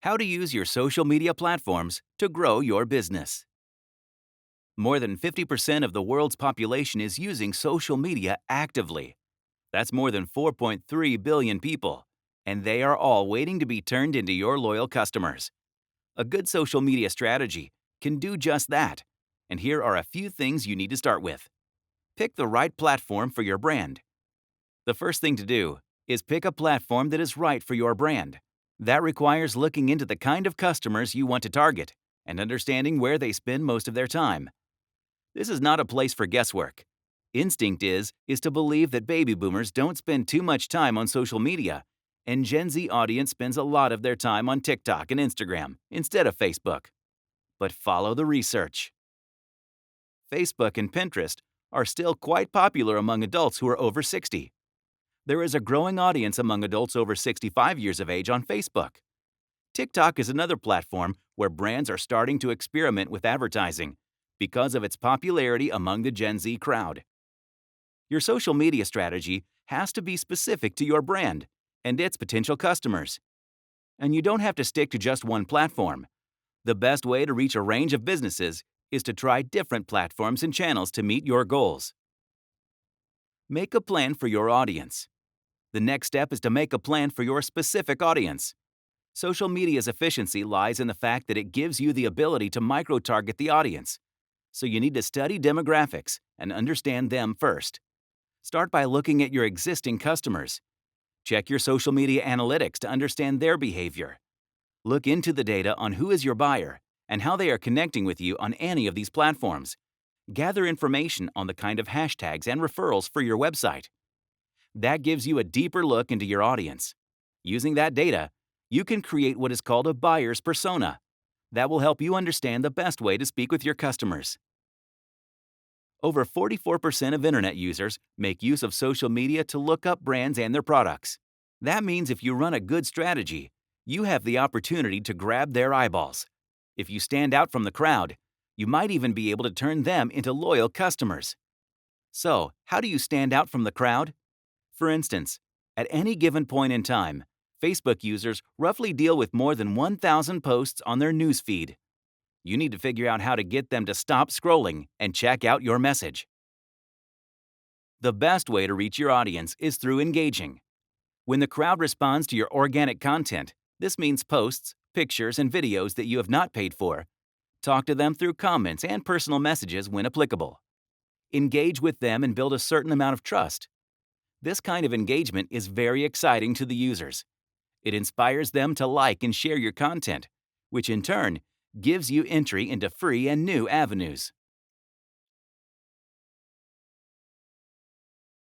How to use your social media platforms to grow your business. More than 50% of the world's population is using social media actively. That's more than 4.3 billion people, and they are all waiting to be turned into your loyal customers. A good social media strategy can do just that, and here are a few things you need to start with. Pick the right platform for your brand. The first thing to do is pick a platform that is right for your brand. That requires looking into the kind of customers you want to target and understanding where they spend most of their time. This is not a place for guesswork. Instinct is to believe that baby boomers don't spend too much time on social media, and Gen Z audience spends a lot of their time on TikTok and Instagram instead of Facebook. But follow the research. Facebook and Pinterest are still quite popular among adults who are over 60. There is a growing audience among adults over 65 years of age on Facebook. TikTok is another platform where brands are starting to experiment with advertising because of its popularity among the Gen Z crowd. Your social media strategy has to be specific to your brand and its potential customers. And you don't have to stick to just one platform. The best way to reach a range of businesses is to try different platforms and channels to meet your goals. Make a plan for your audience. The next step is to make a plan for your specific audience. Social media's efficiency lies in the fact that it gives you the ability to micro-target the audience. So you need to study demographics and understand them first. Start by looking at your existing customers. Check your social media analytics to understand their behavior. Look into the data on who is your buyer and how they are connecting with you on any of these platforms. Gather information on the kind of hashtags and referrals for your website. That gives you a deeper look into your audience. Using that data, you can create what is called a buyer's persona. That will help you understand the best way to speak with your customers. Over 44% of internet users make use of social media to look up brands and their products. That means if you run a good strategy, you have the opportunity to grab their eyeballs. If you stand out from the crowd, you might even be able to turn them into loyal customers. So, how do you stand out from the crowd? For instance, at any given point in time, Facebook users roughly deal with more than 1,000 posts on their news feed. You need to figure out how to get them to stop scrolling and check out your message. The best way to reach your audience is through engaging. When the crowd responds to your organic content, this means posts, pictures, and videos that you have not paid for. Talk to them through comments and personal messages when applicable. Engage with them and build a certain amount of trust. This kind of engagement is very exciting to the users. It inspires them to like and share your content, which in turn gives you entry into free and new avenues.